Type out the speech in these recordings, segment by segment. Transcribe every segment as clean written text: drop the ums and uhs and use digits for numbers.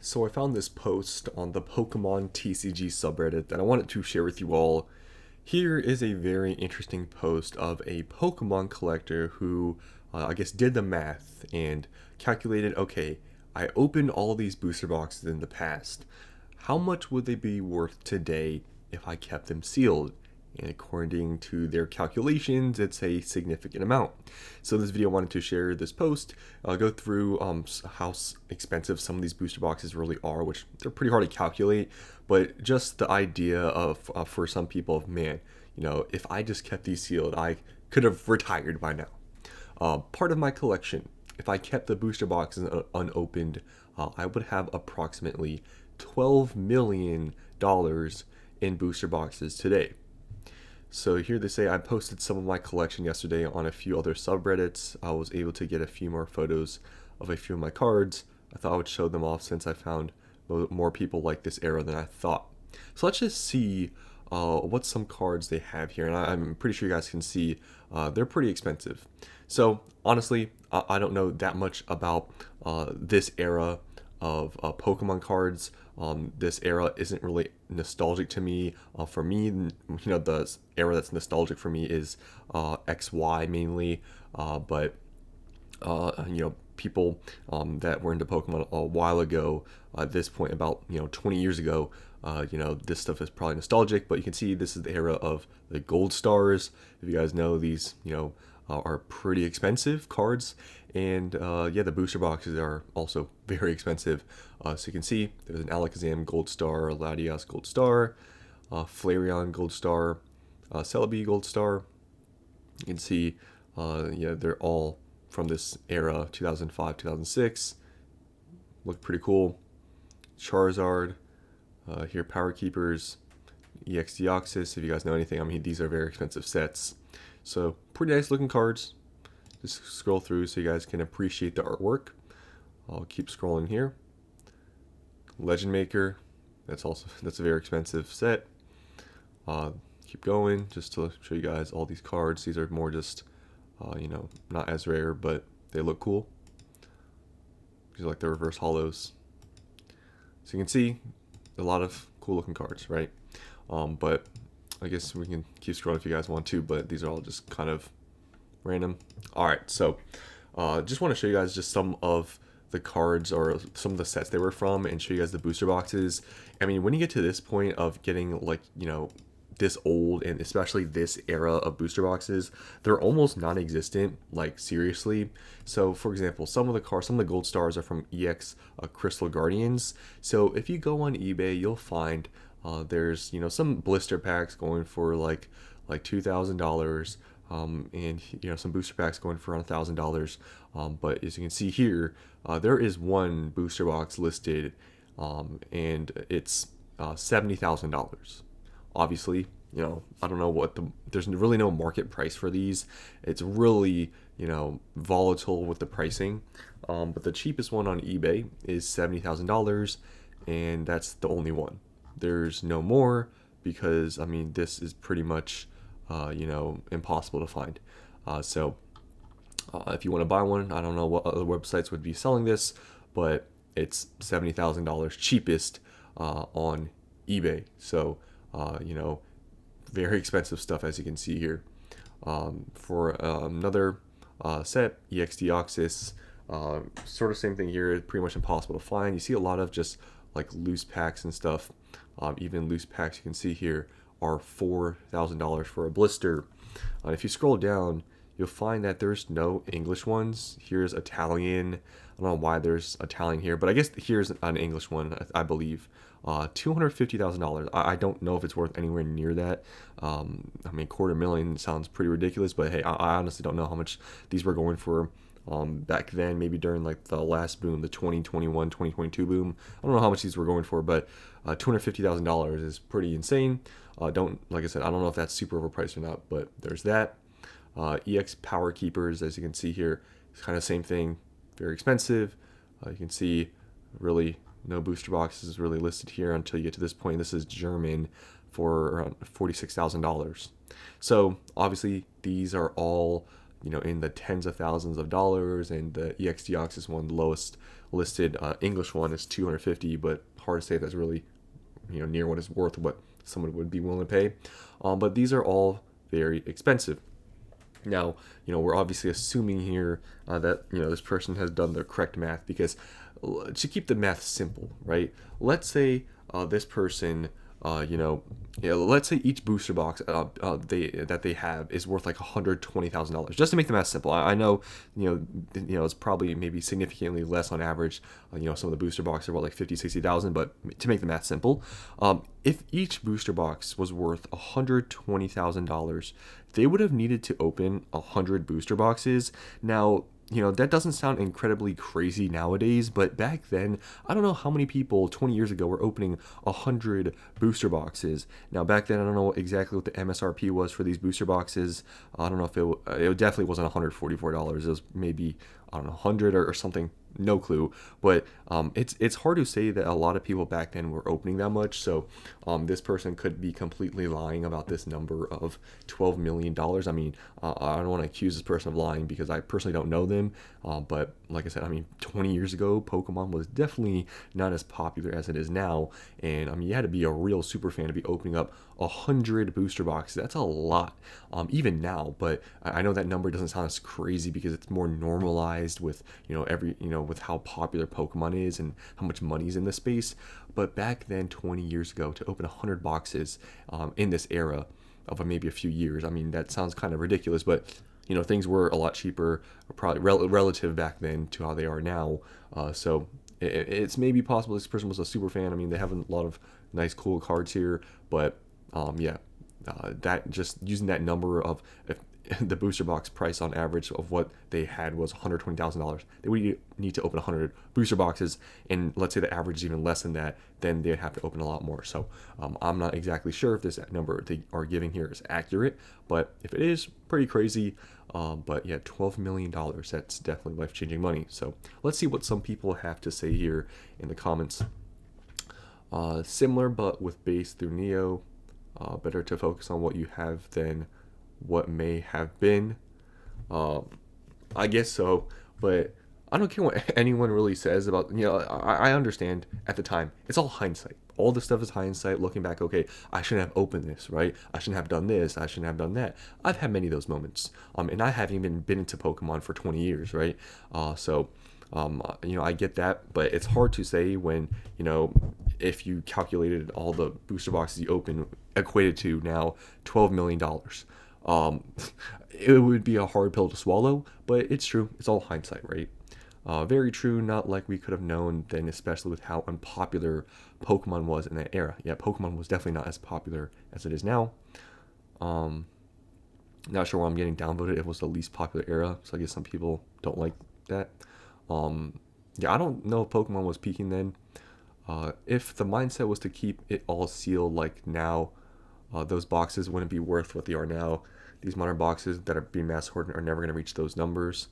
So I found this post on the Pokemon TCG subreddit that I wanted to share with you all. Here is a very interesting post of a Pokemon collector who, I guess, did the math and calculated, okay, I opened all these booster boxes in the past. How much would they be worth today if I kept them sealed? And according to their calculations, it's a significant amount. So in this video, I wanted to share this post. I'll go through how expensive some of these booster boxes really are, which they're pretty hard to calculate. But just the idea of for some people of man, if I just kept these sealed, I could have retired by now. Part of my collection, if I kept the booster boxes unopened, I would have approximately $12 million in booster boxes today. So here they say I posted some of my collection yesterday on a few other subreddits. I was able to get a few more photos of a few of my cards. I thought I would show them off since I found more people like this era than I thought. So let's just see what some cards they have here. And I'm pretty sure you guys can see they're pretty expensive. So honestly, I don't know that much about this era of Pokemon cards. This era isn't really nostalgic to me. For me, the era that's nostalgic for me is XY mainly. But people that were into Pokemon a while ago, at this point, about 20 years ago, this stuff is probably nostalgic. But you can see this is the era of the Gold Stars. If you guys know, these are pretty expensive cards, and the booster boxes are also very expensive. So you can see there's an Alakazam Gold Star, Latias Gold Star, Flareon Gold Star, Celebi Gold Star. You can see they're all from this era, 2005, 2006. Look pretty cool. Charizard, here Power Keepers, EX Deoxys. If you guys know anything, I mean, these are very expensive sets. So pretty nice looking cards. Just scroll through so you guys can appreciate the artwork. I'll keep scrolling here. Legend Maker, that's a very expensive set. Keep going just to show you guys all these cards. These are more just not as rare, but they look cool. These are like the reverse hollows. So you can see a lot of cool looking cards, right? But I guess we can keep scrolling if you guys want to, but these are all just kind of random. All right, so just want to show you guys just some of the cards or some of the sets they were from and show you guys the booster boxes. I mean, when you get to this point of getting this old, and especially this era of booster boxes, they're almost non-existent, like seriously. So for example, some of the Gold Stars are from EX Crystal Guardians. So if you go on eBay, you'll find there's some blister packs going for like $2,000, and some booster packs going for around $1,000. But as you can see here, there is one booster box listed, and it's $70,000. Obviously, I don't know there's really no market price for these. It's really volatile with the pricing. But the cheapest one on eBay is $70,000, and that's the only one. There's no more because I mean this is pretty much impossible to find. So if you want to buy one, I don't know what other websites would be selling this, but it's $70,000 cheapest on eBay. So very expensive stuff, as you can see here. For another set, EX Deoxys, sort of same thing here. Pretty much impossible to find. You see a lot of just like loose packs and stuff. Even loose packs you can see here are $4,000 for a blister. If you scroll down, you'll find that there's no English ones. Here's Italian. I don't know why there's Italian here, but I guess here's an English one, I believe. $250,000. I don't know if it's worth anywhere near that. I mean, $250,000 sounds pretty ridiculous, but hey, I honestly don't know how much these were going for back then, maybe during like the last boom, the 2021, 2022 boom. I don't know how much these were going for, but $250,000 is pretty insane. Like I said, I don't know if that's super overpriced or not, but there's that. EX Power Keepers, as you can see here, it's kind of same thing, very expensive. You can see really no booster boxes really listed here until you get to this point. This is German for around $46,000. So obviously these are all in the tens of thousands of dollars, and the EXDox is one of the lowest listed. English one is 250, but hard to say if that's really near what is worth what someone would be willing to pay. But these are all very expensive. Now, we're obviously assuming here that this person has done the correct math, because to keep the math simple, right? Let's say this person, let's say each booster box that they have is worth like $120,000. Just to make the math simple, I know it's probably maybe significantly less on average. Some of the booster boxes are like 50, 60,000, but to make the math simple, if each booster box was worth $120,000, they would have needed to open 100 booster boxes. Now, that doesn't sound incredibly crazy nowadays, but back then, I don't know how many people 20 years ago were opening 100 booster boxes. Now, back then, I don't know exactly what the MSRP was for these booster boxes. I don't know if it definitely wasn't $144. It was maybe, I don't know, 100 or something. No clue, but it's hard to say that a lot of people back then were opening that much. So this person could be completely lying about this number of $12 million. I mean, I don't want to accuse this person of lying because I personally don't know them. But like I said, 20 years ago, Pokemon was definitely not as popular as it is now. And you had to be a real super fan to be opening up 100 booster boxes. That's a lot, even now. But I know that number doesn't sound as crazy because it's more normalized with with how popular Pokemon is and how much money's in the space. But back then, 20 years ago, to open 100 boxes in this era of maybe a few years, that sounds kind of ridiculous, but things were a lot cheaper, probably relative back then to how they are now. So it's maybe possible this person was a super fan. They have a lot of nice, cool cards here, but that just using that number of the booster box price on average of what they had was $120,000. They would need to open 100 booster boxes, and let's say the average is even less than that, then they'd have to open a lot more. So I'm not exactly sure if this number they are giving here is accurate, but if it is, pretty crazy. But yeah, $12 million, that's definitely life-changing money. So let's see what some people have to say here in the comments. Similar, but with base through Neo. Better to focus on what you have than what may have been. I guess so, but I don't care what anyone really says about, I understand at the time. It's all hindsight. All this stuff is hindsight, looking back, okay, I shouldn't have opened this, right? I shouldn't have done this. I shouldn't have done that. I've had many of those moments. And I haven't even been into Pokemon for 20 years, right? I get that, but it's hard to say when, if you calculated all the booster boxes you open equated to now $12 million. It would be a hard pill to swallow, but it's true. It's all hindsight, right? Very true. Not like we could have known then, especially with how unpopular Pokemon was in that era. Yeah, Pokemon was definitely not as popular as it is now. Not sure why I'm getting downvoted. It was the least popular era, so I guess some people don't like that. I don't know if Pokemon was peaking then. If the mindset was to keep it all sealed like now, those boxes wouldn't be worth what they are now. These modern boxes that are being mass hoarded are never going to reach those numbers.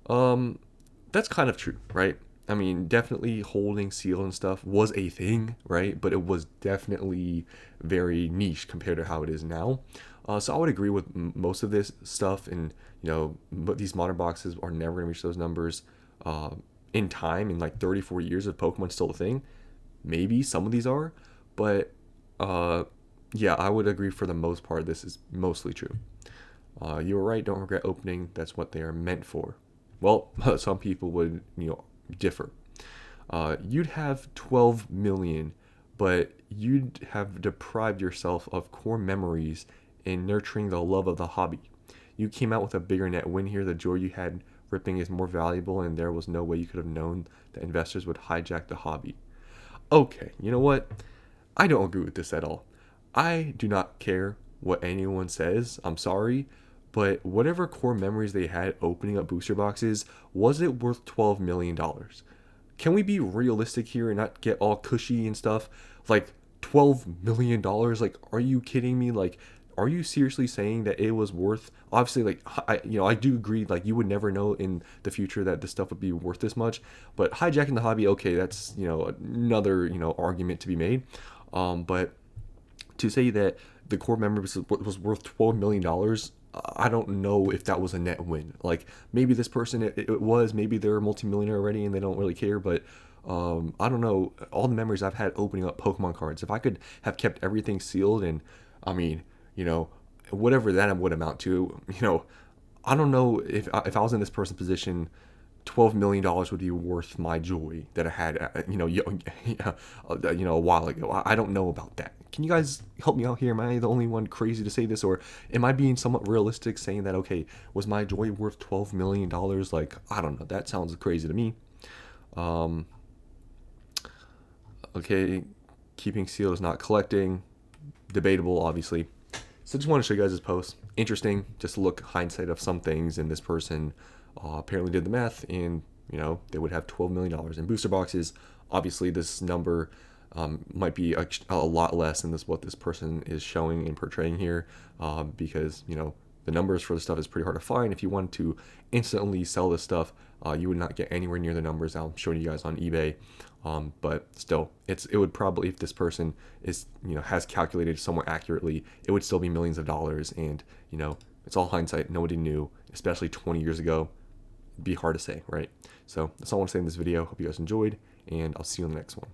That's kind of true, right? Definitely holding seal and stuff was a thing, right? But it was definitely very niche compared to how it is now. So I would agree with most of this stuff, and but these modern boxes are never going to reach those numbers. In time, in like 30, 40 years, if Pokemon's still a thing, maybe some of these are, but I would agree for the most part this is mostly true. You were right, don't regret opening, that's what they are meant for. Well, some people would differ. You'd have 12 million, but you'd have deprived yourself of core memories in nurturing the love of the hobby. You came out with a bigger net win here. The joy you had ripping is more valuable, and there was no way you could have known that investors would hijack the hobby. Okay, you know what? I don't agree with this at all. I do not care what anyone says. I'm sorry, but whatever core memories they had opening up booster boxes, was it worth $12 million? Can we be realistic here and not get all cushy and stuff? Like $12 million? Like, are you kidding me? Like, are you seriously saying that it was worth, obviously, like, I do agree, like, you would never know in the future that this stuff would be worth this much, but hijacking the hobby, okay, that's, another, argument to be made. But to say that the core memory was worth $12 million, I don't know if that was a net win. Like maybe this person it was, maybe they're a multimillionaire already and they don't really care, but I don't know. All the memories I've had opening up Pokemon cards, if I could have kept everything sealed, and I mean, you know, whatever that would amount to, you know, I don't know if I was in this person's position, $12 million would be worth my joy that I had, a while ago. I don't know about that. Can you guys help me out here? Am I the only one crazy to say this, or am I being somewhat realistic, saying that okay, was my joy worth $12 million? Like I don't know. That sounds crazy to me. Um, okay, keeping sealed is not collecting. Debatable, obviously. So just want to show you guys this post. Interesting, just to look hindsight of some things, and this person apparently did the math, and they would have $12 million in booster boxes. Obviously, this number might be a lot less than what this person is showing and portraying here, because the numbers for the stuff is pretty hard to find. If you wanted to instantly sell this stuff, you would not get anywhere near the numbers I'm showing you guys on eBay. But still, it would probably, if this person is has calculated somewhat accurately, it would still be millions of dollars. And it's all hindsight. Nobody knew, especially 20 years ago. It'd be hard to say, right? So that's all I want to say in this video. Hope you guys enjoyed, and I'll see you in the next one.